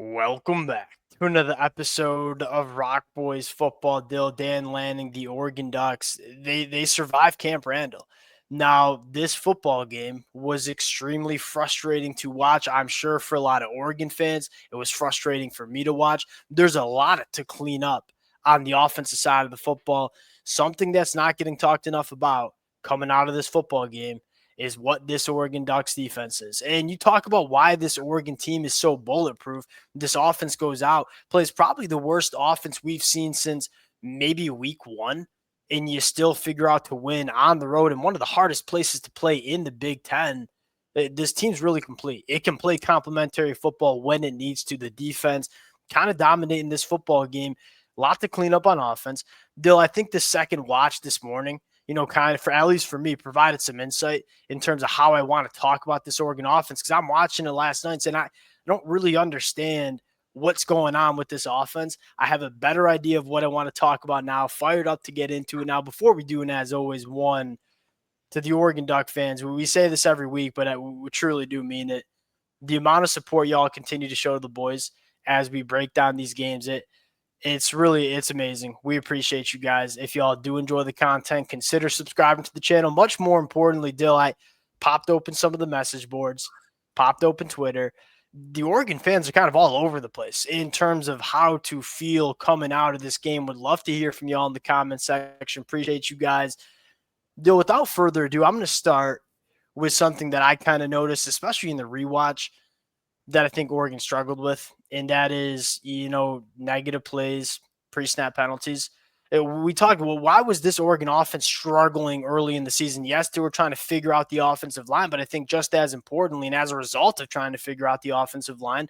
Welcome back to another episode of Rock Boys Football. Dan Lanning, the Oregon Ducks. They survived Camp Randall. Now, this football game was extremely frustrating to watch. I'm sure for a lot of Oregon fans, it was frustrating for me to watch. There's a lot to clean up on the offensive side of the football. Something that's not getting talked enough about coming out of this football game is what this Oregon Ducks defense is. And you talk about why this Oregon team is so bulletproof. This offense goes out, plays probably the worst offense we've seen since maybe week one, and you still figure out to win on the road in one of the hardest places to play in the Big Ten. This team's really complete. It can play complementary football when it needs to. The defense kind of dominating this football game. A lot to clean up on offense. Dill, I think the second watch this morning, kind of for at least for me, provided some insight in terms of how I want to talk about this Oregon offense because I'm watching it last night and I don't really understand what's going on with this offense. I have a better idea of what I want to talk about now, fired up to get into it now. Before we do, and as always, one to the Oregon Duck fans, we say this every week, but we truly do mean it. The amount of support y'all continue to show to the boys as we break down these games, it's amazing. We appreciate you guys. If y'all do enjoy the content, consider subscribing to the channel. Much more importantly, Dill, I popped open some of the message boards, popped open Twitter. The Oregon fans are kind of all over the place in terms of how to feel coming out of this game. Would love to hear from y'all in the comment section. Appreciate you guys. Dill, without further ado, I'm going to start with something that I kind of noticed, especially in the rewatch, that I think Oregon struggled with, and that is, negative plays, pre-snap penalties. We talked, well, why was this Oregon offense struggling early in the season? Yes, they were trying to figure out the offensive line, but I think just as importantly, and as a result of trying to figure out the offensive line,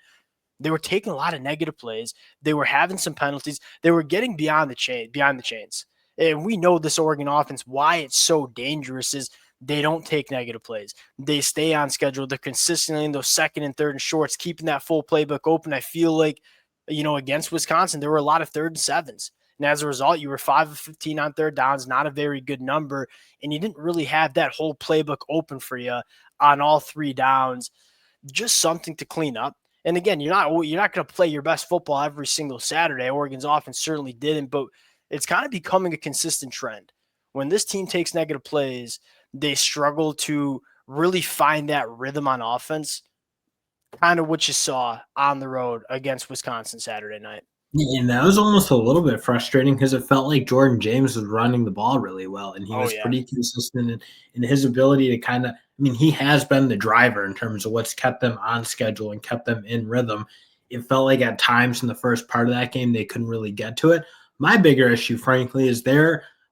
they were taking a lot of negative plays. They were having some penalties. They were getting behind the chains. And we know this Oregon offense, why it's so dangerous is they don't take negative plays. They stay on schedule. They're consistently in those second and third and shorts, keeping that full playbook open. I feel like, against Wisconsin, there were a lot of third and sevens. And as a result, you were 5 of 15 on third downs, not a very good number. And you didn't really have that whole playbook open for you on all three downs. Just something to clean up. And again, you're not going to play your best football every single Saturday. Oregon's offense certainly didn't, but it's kind of becoming a consistent trend. When this team takes negative plays, they struggle to really find that rhythm on offense, kind of what you saw on the road against Wisconsin Saturday night. And that was almost a little bit frustrating because it felt like Jordan James was running the ball really well, and he was pretty consistent in his ability to kind of – he has been the driver in terms of what's kept them on schedule and kept them in rhythm. It felt like at times in the first part of that game they couldn't really get to it. My bigger issue, frankly, is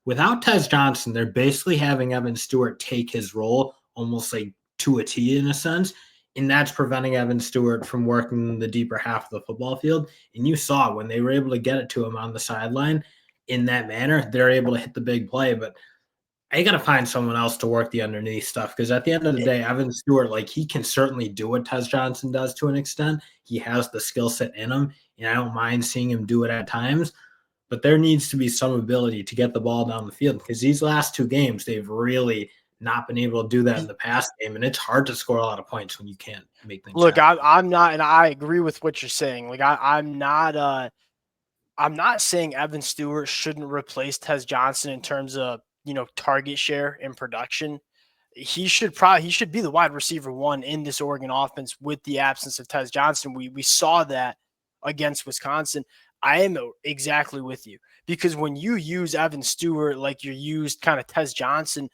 without Tez Johnson, they're basically having Evan Stewart take his role almost like to a T in a sense. And that's preventing Evan Stewart from working the deeper half of the football field. And you saw when they were able to get it to him on the sideline in that manner, they're able to hit the big play. But I got to find someone else to work the underneath stuff because at the end of the day, Evan Stewart, he can certainly do what Tez Johnson does to an extent. He has the skill set in him, and I don't mind seeing him do it at times. But there needs to be some ability to get the ball down the field because these last two games, they've really not been able to do that in the past game, and it's hard to score a lot of points when you can't make things Look, happen. I'm not, and I agree with what you're saying. I'm not saying Evan Stewart shouldn't replace Tez Johnson in terms of target share and production. He should be the wide receiver one in this Oregon offense with the absence of Tez Johnson. We saw that against Wisconsin. I am exactly with you because when you use Evan Stewart like you used kind of Tez Johnson,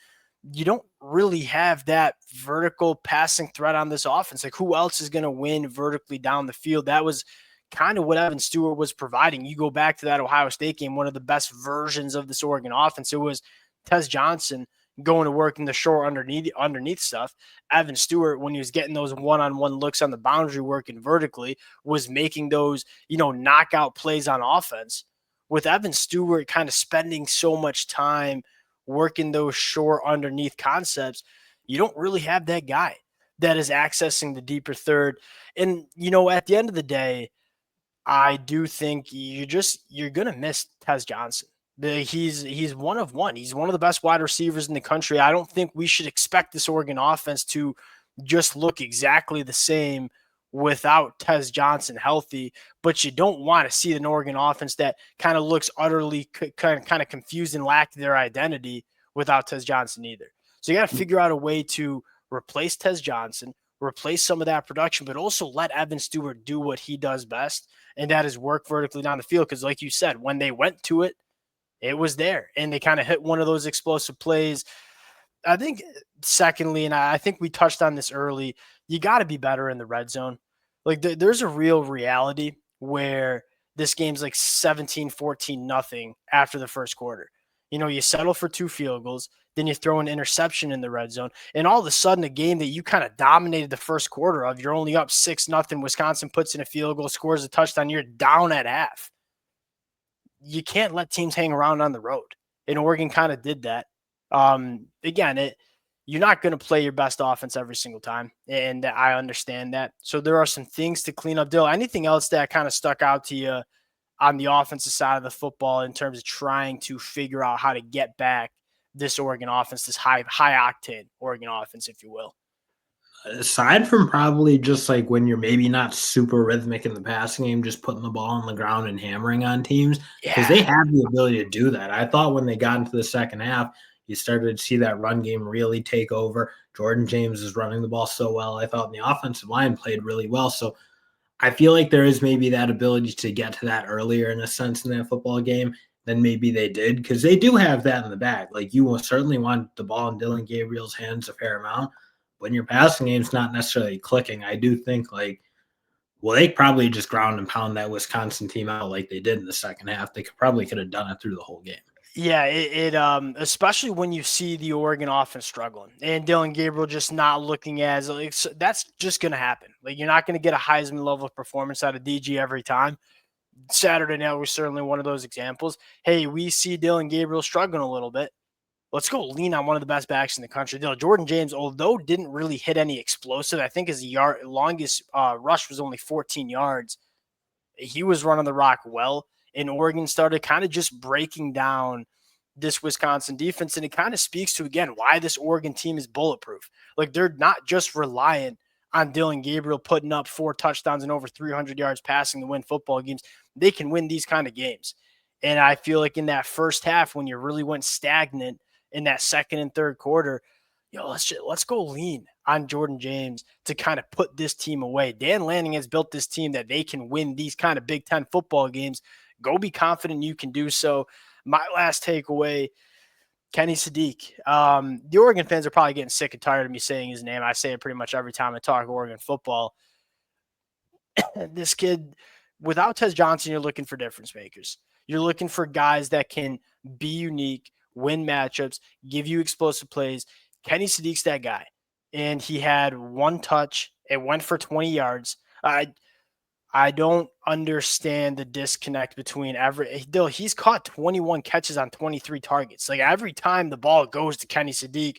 you don't really have that vertical passing threat on this offense. Like who else is going to win vertically down the field? That was kind of what Evan Stewart was providing. You go back to that Ohio State game, one of the best versions of this Oregon offense. It was Tez Johnson going to work in the short underneath stuff. Evan Stewart, when he was getting those one-on-one looks on the boundary working vertically, was making those, knockout plays on offense. With Evan Stewart kind of spending so much time working those short underneath concepts, you don't really have that guy that is accessing the deeper third. And, at the end of the day, I do think you're going to miss Tez Johnson. He's one of one. He's one of the best wide receivers in the country. I don't think we should expect this Oregon offense to just look exactly the same without Tez Johnson healthy, but you don't want to see an Oregon offense that kind of looks utterly kind of confused and lack their identity without Tez Johnson either. So you got to figure out a way to replace Tez Johnson, replace some of that production, but also let Evan Stewart do what he does best, and that is work vertically down the field. Because like you said, when they went to it, it was there, and they kind of hit one of those explosive plays. I think secondly, and I think we touched on this early, you got to be better in the red zone. Like there's a real reality where this game's like 17-14 nothing after the first quarter. You know, you settle for 2 field goals, then you throw an interception in the red zone, and all of a sudden a game that you kind of dominated the first quarter of, you're only up 6-0. Wisconsin puts in a field goal, scores a touchdown, you're down at half. You can't let teams hang around on the road. And Oregon kind of did that. Again, you're not going to play your best offense every single time, and I understand that. So there are some things to clean up. Dill, anything else that kind of stuck out to you on the offensive side of the football in terms of trying to figure out how to get back this Oregon offense, this high octane Oregon offense, if you will? Aside from probably just like when you're maybe not super rhythmic in the passing game, just putting the ball on the ground and hammering on teams, because they have the ability to do that. I thought when they got into the second half, you started to see that run game really take over. Jordan James is running the ball so well. I thought the offensive line played really well. So I feel like there is maybe that ability to get to that earlier in a sense in that football game than maybe they did, because they do have that in the bag. Like you will certainly want the ball in Dylan Gabriel's hands a fair amount. When your passing game's not necessarily clicking, I do think they probably just ground and pound that Wisconsin team out like they did in the second half. They probably could have done it through the whole game. Yeah, especially when you see the Oregon offense struggling and Dylan Gabriel just not looking as like, that's just going to happen. Like you're not going to get a Heisman level of performance out of DG every time. Saturday night was certainly one of those examples. Hey, we see Dylan Gabriel struggling a little bit. Let's go lean on one of the best backs in the country. Jordan James, although didn't really hit any explosive, I think his longest rush was only 14 yards. He was running the rock well, and Oregon started kind of just breaking down this Wisconsin defense, and it kind of speaks to, again, why this Oregon team is bulletproof. Like they're not just reliant on Dylan Gabriel putting up 4 touchdowns and over 300 yards passing to win football games. They can win these kind of games. And I feel like in that first half, when you really went stagnant in that second and third quarter, let's go lean on Jordan James to kind of put this team away. Dan Lanning has built this team that they can win these kind of Big Ten football games. Go be confident you can do so. My last takeaway, Kenny Sadiq. The Oregon fans are probably getting sick and tired of me saying his name. I say it pretty much every time I talk Oregon football. This kid, without Tez Johnson, you're looking for difference makers. You're looking for guys that can be unique, win matchups, give you explosive plays. Kenny Sadiq's that guy. And he had 1 touch. It went for 20 yards. I don't understand the disconnect between he's caught 21 catches on 23 targets. Like every time the ball goes to Kenny Sadiq,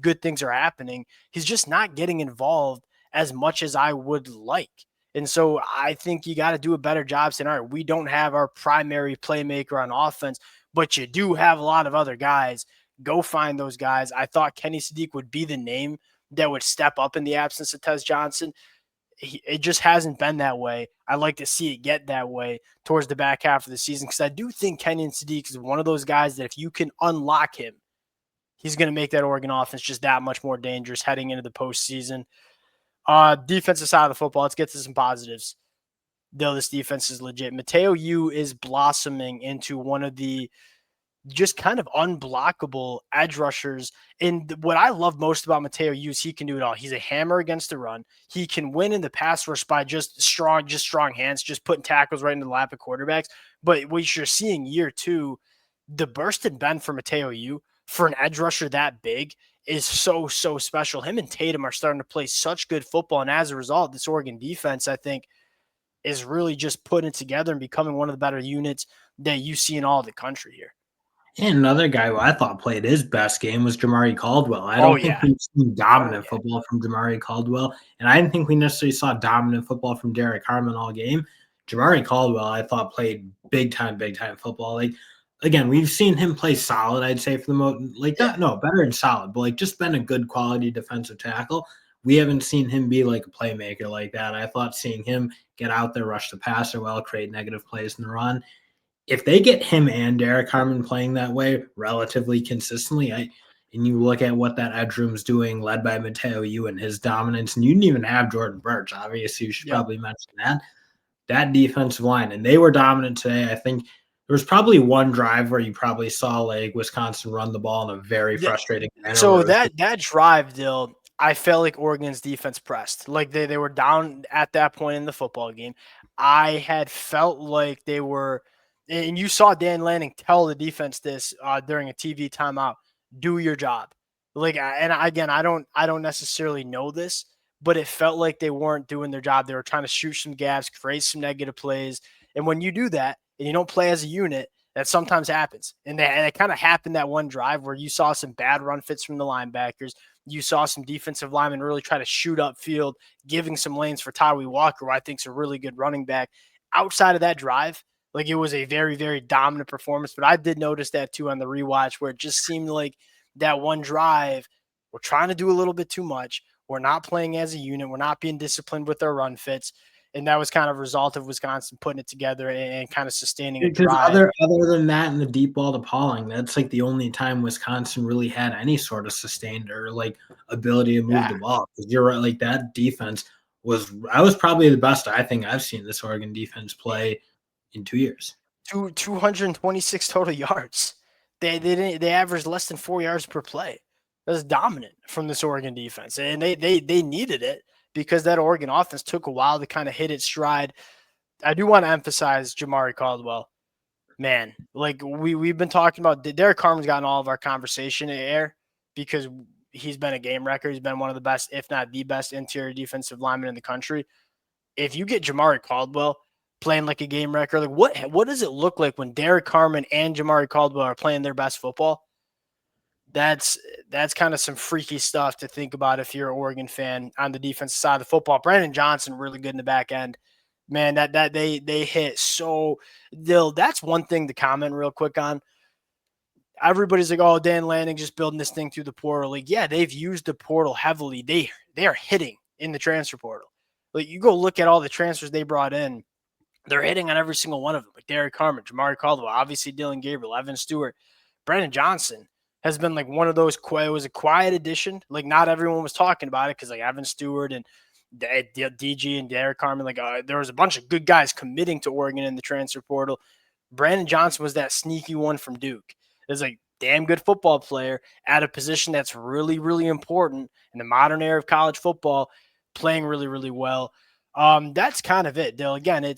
good things are happening. He's just not getting involved as much as I would like. And so I think you got to do a better job saying, all right, we don't have our primary playmaker on offense, but you do have a lot of other guys. Go find those guys. I thought Kenny Sadiq would be the name that would step up in the absence of Tez Johnson. It just hasn't been that way. I like to see it get that way towards the back half of the season, because I do think Kenny Sadiq is one of those guys that if you can unlock him, he's going to make that Oregon offense just that much more dangerous heading into the postseason. Defensive side of the football, let's get to some positives. Though this defense is legit. Mateo Yu is blossoming into one of the just kind of unblockable edge rushers. And what I love most about Mateo Yu is he can do it all. He's a hammer against the run. He can win in the pass rush by just strong hands, just putting tackles right into the lap of quarterbacks. But what you're seeing year 2, the burst and bend for Mateo Yu for an edge rusher that big is so special. Him and Tatum are starting to play such good football. And as a result, this Oregon defense, I think, is really just putting it together and becoming one of the better units that you see in all the country here. And another guy who I thought played his best game was Jamari Caldwell. I don't think we've seen dominant football from Jamari Caldwell, and I didn't think we necessarily saw dominant football from Derek Harmon all game. Jamari Caldwell, I thought, played big time football. Like, again, we've seen him play solid, I'd say, for the most, better than solid, but just been a good quality defensive tackle. we haven't seen him be like a playmaker like that. I thought seeing him get out there, rush the passer well, create negative plays in the run. If they get him and Derek Harmon playing that way relatively consistently, and you look at what that edge room's doing, led by Mateo Yu and his dominance, and you didn't even have Jordan Birch. Obviously, you should probably mention that defensive line, and they were dominant today. I think there was probably one drive where you probably saw like Wisconsin run the ball in a very frustrating manner. So that drive, Dill, I felt like Oregon's defense pressed. Like they were down at that point in the football game. I had felt like they were, and you saw Dan Lanning tell the defense this during a TV timeout: "Do your job." Like, and again, I don't necessarily know this, but it felt like they weren't doing their job. They were trying to shoot some gaps, create some negative plays, and when you do that and you don't play as a unit, that sometimes happens. And it kind of happened that one drive where you saw some bad run fits from the linebackers. You saw some defensive linemen really try to shoot upfield, giving some lanes for Tyree Walker, who I think is a really good running back. Outside of that drive, like it was a very, very dominant performance. But I did notice that too on the rewatch, where it just seemed like that one drive, we're trying to do a little bit too much. We're not playing as a unit. We're not being disciplined with our run fits. And that was kind of a result of Wisconsin putting it together and kind of sustaining a drive. Other than that and the deep ball to Pauling, that's like the only time Wisconsin really had any sort of sustained or like ability to move the ball. Because you're right, like that defense was probably the best I think I've seen this Oregon defense play in 2 years. 226 total yards. They averaged less than 4 yards per play. That was dominant from this Oregon defense, and they needed it because that Oregon offense took a while to kind of hit its stride. I do want to emphasize Jamari Caldwell. Man, like we've been talking about, Derek Carmen's gotten all of our conversation air because he's been a game wrecker. He's been one of the best, if not the best, interior defensive lineman in the country. If you get Jamari Caldwell playing like a game wrecker, like what does it look like when Derek Carmen and Jamari Caldwell are playing their best football? That's kind of some freaky stuff to think about if you're an Oregon fan on the defensive side of the football. Brandon Johnson really good in the back end. Man, that they hit so Dill. That's one thing to comment real quick on. Everybody's like, "Oh, Dan Lanning just building this thing through the portal." Like, yeah, they've used the portal heavily. They are hitting in the transfer portal. Like, you go look at all the transfers they brought in. They're hitting on every single one of them. Like Derek Carmen, Jamari Caldwell, obviously Dylan Gabriel, Evan Stewart, Brandon Johnson has been like one of those. It was a quiet addition. Like not everyone was talking about it because like Evan Stewart and DG and Derek Carmen, like there was a bunch of good guys committing to Oregon in the transfer portal. Brandon Johnson was that sneaky one from Duke. It's like damn good football player at a position that's really, really important in the modern era of college football, playing really, really well. That's kind of it, Dale. Again,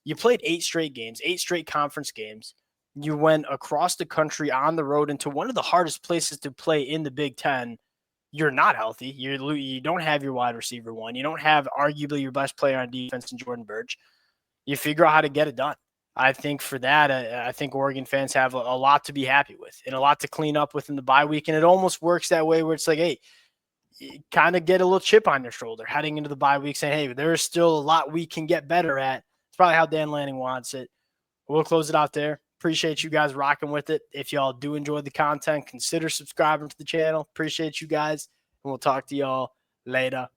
you played 8 straight games, 8 straight conference games. You went across the country on the road into one of the hardest places to play in the Big Ten. You're not healthy. You don't have your wide receiver one. You don't have arguably your best player on defense in Jordan Birch. You figure out how to get it done. I think for that, I think Oregon fans have a lot to be happy with and a lot to clean up within the bye week. And it almost works that way where it's like, hey, you kind of get a little chip on your shoulder heading into the bye week saying, hey, there's still a lot we can get better at. It's probably how Dan Lanning wants it. We'll close it out there. Appreciate you guys rocking with it. If y'all do enjoy the content, consider subscribing to the channel. Appreciate you guys, and we'll talk to y'all later.